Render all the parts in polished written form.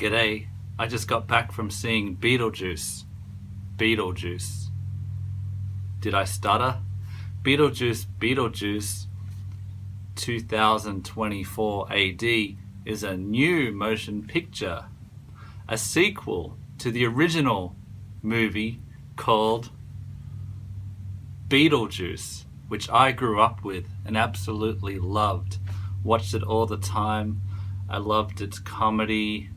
G'day, I just got back from seeing Beetlejuice. Beetlejuice. Did I stutter? Beetlejuice 2024 AD is a new motion picture, a sequel to the original movie called Beetlejuice, which I grew up with and absolutely loved. Watched it all the time. I loved its comedy,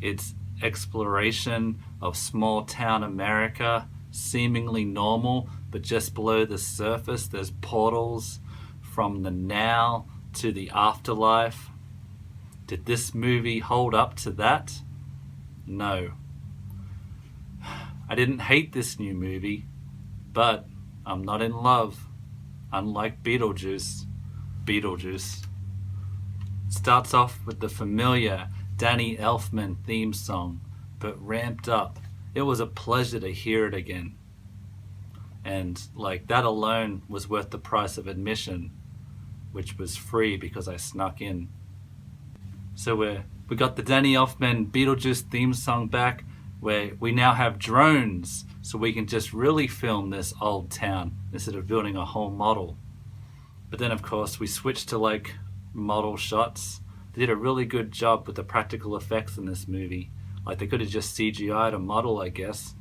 its exploration of small town America, seemingly normal, but just below the surface there's portals from the now to the afterlife. Did this movie hold up to that? No. I didn't hate this new movie, but I'm not in love, unlike Beetlejuice. Beetlejuice starts off with the familiar Danny Elfman theme song, but ramped up. It was a pleasure to hear it again. And that alone was worth the price of admission, which was free because I snuck in. So we got the Danny Elfman Beetlejuice theme song back, where we now have drones, so we can just really film this old town instead of building a whole model. But then of course we switched to model shots. They did a really good job with the practical effects in this movie. They could have just CGI'd a model, I guess.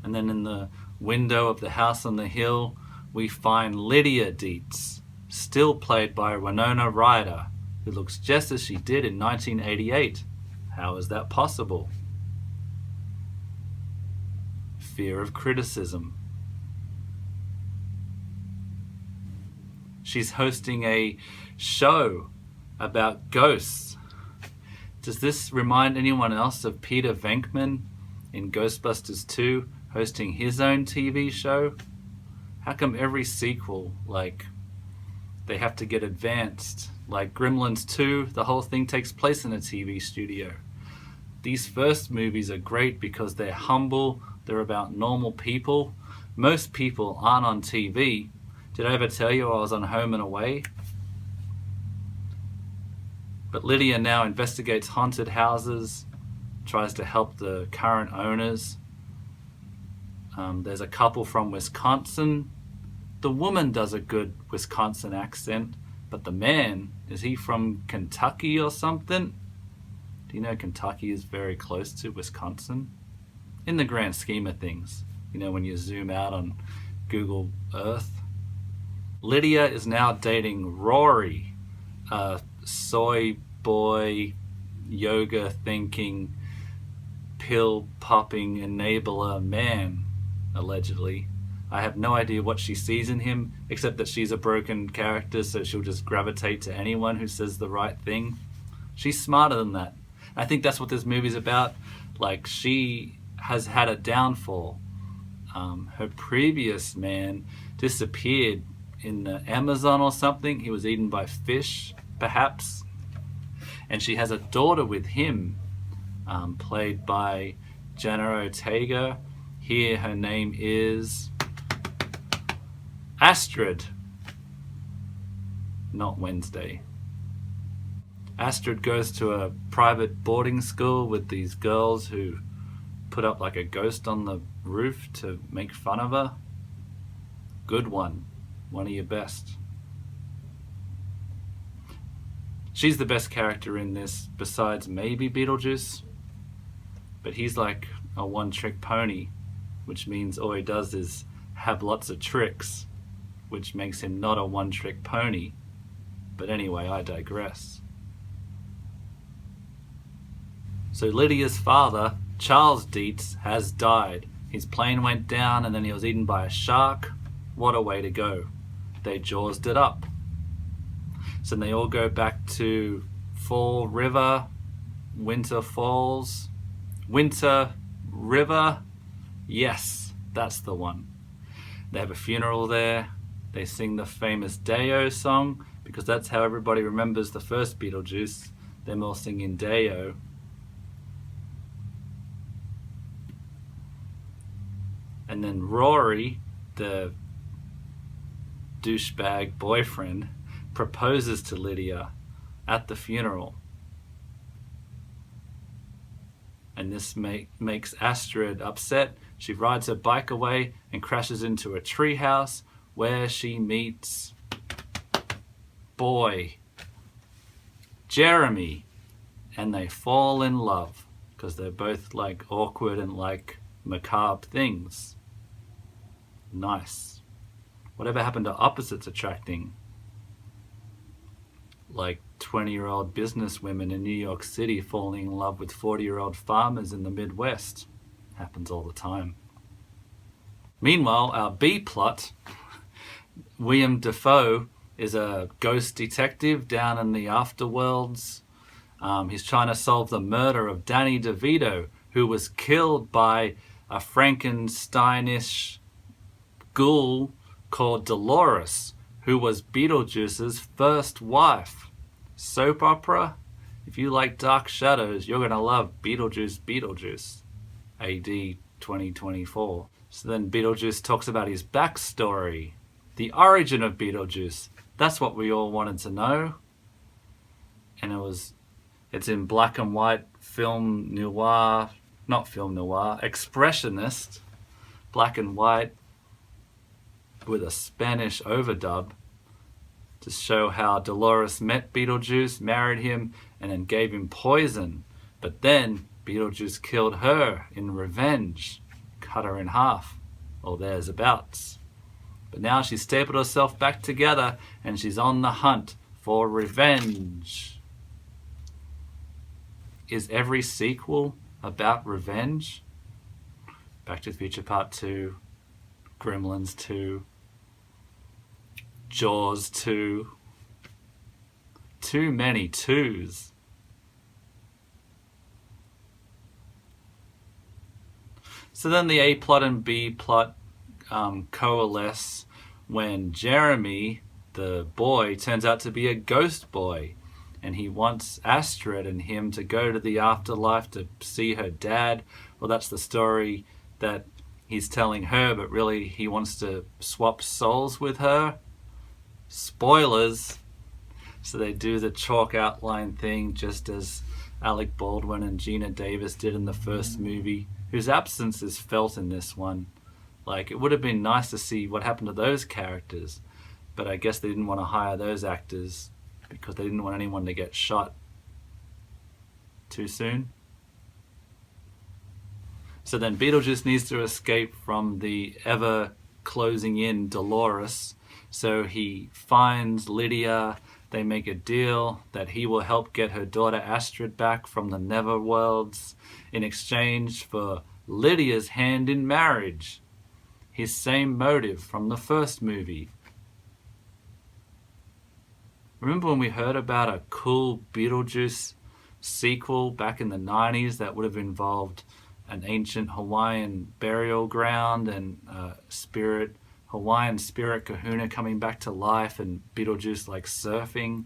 And then in the window of the house on the hill, we find Lydia Deetz, still played by Winona Ryder, who looks just as she did in 1988. How is that possible? Fear of criticism. She's hosting a show about ghosts. Does this remind anyone else of Peter Venkman in Ghostbusters 2 hosting his own TV show? How come every sequel, they have to get advanced? Like Gremlins 2, the whole thing takes place in a TV studio. These first movies are great because they're humble, they're about normal people. Most people aren't on TV. Did I ever tell you I was on Home and Away? But Lydia now investigates haunted houses, tries to help the current owners. There's a couple from Wisconsin. The woman does a good Wisconsin accent, but the man, is he from Kentucky or something? Do you know Kentucky is very close to Wisconsin? In the grand scheme of things, when you zoom out on Google Earth. Lydia is now dating Rory, a soy boy, yoga thinking, pill popping enabler man, allegedly. I have no idea what she sees in him, except that she's a broken character, so she'll just gravitate to anyone who says the right thing. She's smarter than that. I think that's what this movie's about. She has had a downfall. Her previous man disappeared in the Amazon or something. He was eaten by fish, perhaps. And she has a daughter with him, played by Jenna Ortega. Here her name is Astrid, not Wednesday. Astrid goes to a private boarding school with these girls who put up a ghost on the roof to make fun of her. Good one of your best. She's the best character in this, besides maybe Beetlejuice. But he's like a one-trick pony, which means all he does is have lots of tricks, which makes him not a one-trick pony. But anyway, I digress. So Lydia's father, Charles Deetz, has died. His plane went down and then he was eaten by a shark. What a way to go. They jawsed it up. So they all go back to Fall River, Winter Falls, Winter River. Yes, that's the one. They have a funeral there. They sing the famous Day-O song, because that's how everybody remembers the first Beetlejuice, them all singing Day-O. And then Rory, the douchebag boyfriend, proposes to Lydia at the funeral. and this makes Astrid upset. She rides her bike away and crashes into a treehouse where she meets boy Jeremy, and they fall in love because they're both like awkward and like macabre things. Nice. Whatever happened to opposites attracting? Like 20-year-old businesswomen in New York City falling in love with 40-year-old farmers in the Midwest. Happens all the time. Meanwhile, our B plot, William Dafoe is a ghost detective down in the afterworlds. He's trying to solve the murder of Danny DeVito, who was killed by a Frankensteinish ghoul called Dolores, who was Beetlejuice's first wife. Soap opera? If you like dark shadows, you're going to love Beetlejuice, AD 2024. So then Beetlejuice talks about his backstory, the origin of Beetlejuice. That's what we all wanted to know. And it's in black and white film noir, not film noir, expressionist, black and white with a Spanish overdub to show how Dolores met Beetlejuice, married him, and then gave him poison. But then Beetlejuice killed her in revenge, cut her in half, or thereabouts. But now she's stapled herself back together and she's on the hunt for revenge. Is every sequel about revenge? Back to the Future Part 2, Gremlins 2, Jaws 2. Too many twos. So then the A plot and B plot coalesce when Jeremy, the boy, turns out to be a ghost boy, and he wants Astrid and him to go to the afterlife to see her dad. Well, that's the story that he's telling her, but really he wants to swap souls with her. Spoilers. So they do the chalk outline thing just as Alec Baldwin and Geena Davis did in the first movie, whose absence is felt in this one. Like, it would have been nice to see what happened to those characters, but I guess they didn't want to hire those actors because they didn't want anyone to get shot too soon. So then Beetlejuice needs to escape from the ever closing in Dolores. So he finds Lydia. They make a deal that he will help get her daughter Astrid back from the Netherworlds in exchange for Lydia's hand in marriage. His same motive from the first movie. Remember when we heard about a cool Beetlejuice sequel back in the 90s that would have involved an ancient Hawaiian burial ground and Hawaiian spirit kahuna coming back to life and Beetlejuice like surfing?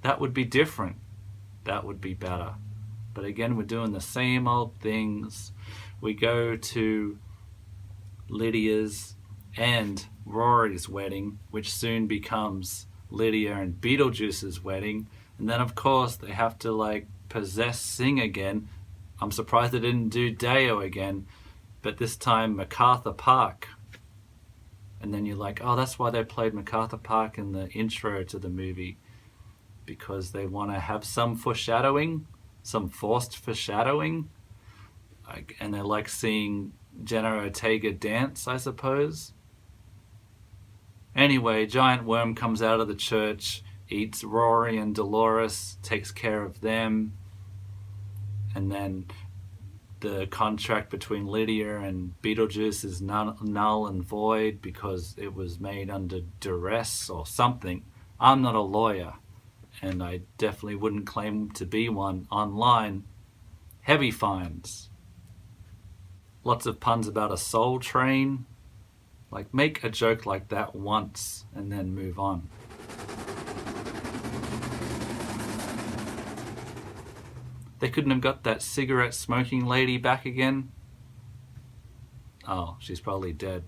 That would be different. That would be better. But again, we're doing the same old things. We go to Lydia's and Rory's wedding, which soon becomes Lydia and Beetlejuice's wedding. And then of course they have to like sing again. I'm surprised they didn't do Deo again, but this time MacArthur Park. And then you're like, oh, that's why they played MacArthur Park in the intro to the movie, because they want to have some foreshadowing, some forced foreshadowing. And they like seeing Jenna Ortega dance, I suppose. Anyway, giant worm comes out of the church, eats Rory and Dolores, takes care of them. And then the contract between Lydia and Beetlejuice is null and void because it was made under duress or something. I'm not a lawyer, and I definitely wouldn't claim to be one online. Heavy fines. Lots of puns about a soul train. Like, make a joke like that once and then move on. They couldn't have got that cigarette smoking lady back again? Oh, she's probably dead.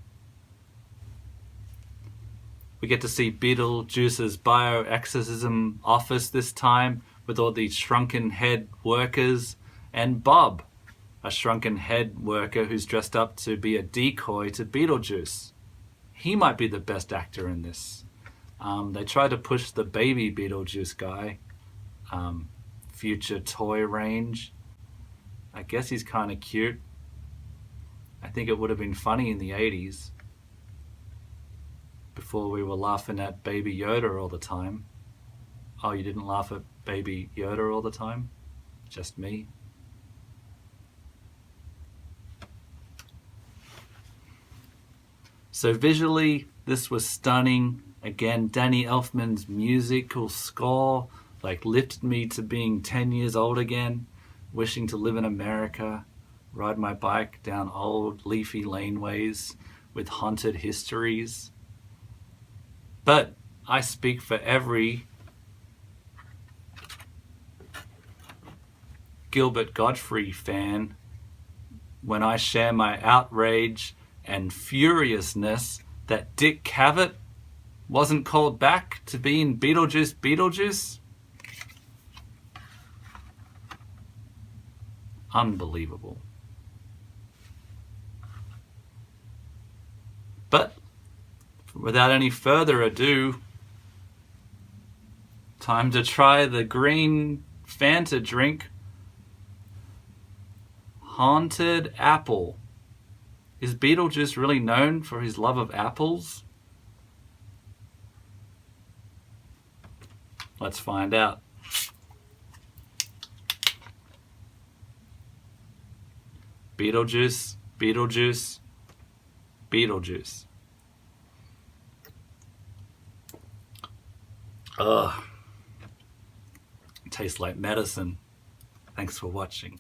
We get to see Beetlejuice's bioexorcism office this time with all these shrunken head workers And Bob, a shrunken head worker who's dressed up to be a decoy to Beetlejuice. He might be the best actor in this. They tried to push the baby Beetlejuice guy, future toy range. I guess he's kind of cute. I think it would have been funny in the 80s, before we were laughing at Baby Yoda all the time. Oh, you didn't laugh at Baby Yoda all the time? Just me? So visually, this was stunning. Again, Danny Elfman's musical score lifted me to being 10 years old again, wishing to live in America, ride my bike down old leafy laneways with haunted histories. But I speak for every Gilbert Gottfried fan when I share my outrage and furiousness that Dick Cavett wasn't called back to be in Beetlejuice. Unbelievable. But without any further ado, time to try the green Fanta drink, Haunted Apple. Is Beetlejuice really known for his love of apples? Let's find out. Beetlejuice, Beetlejuice, Beetlejuice. Ugh. Tastes like medicine. Thanks for watching.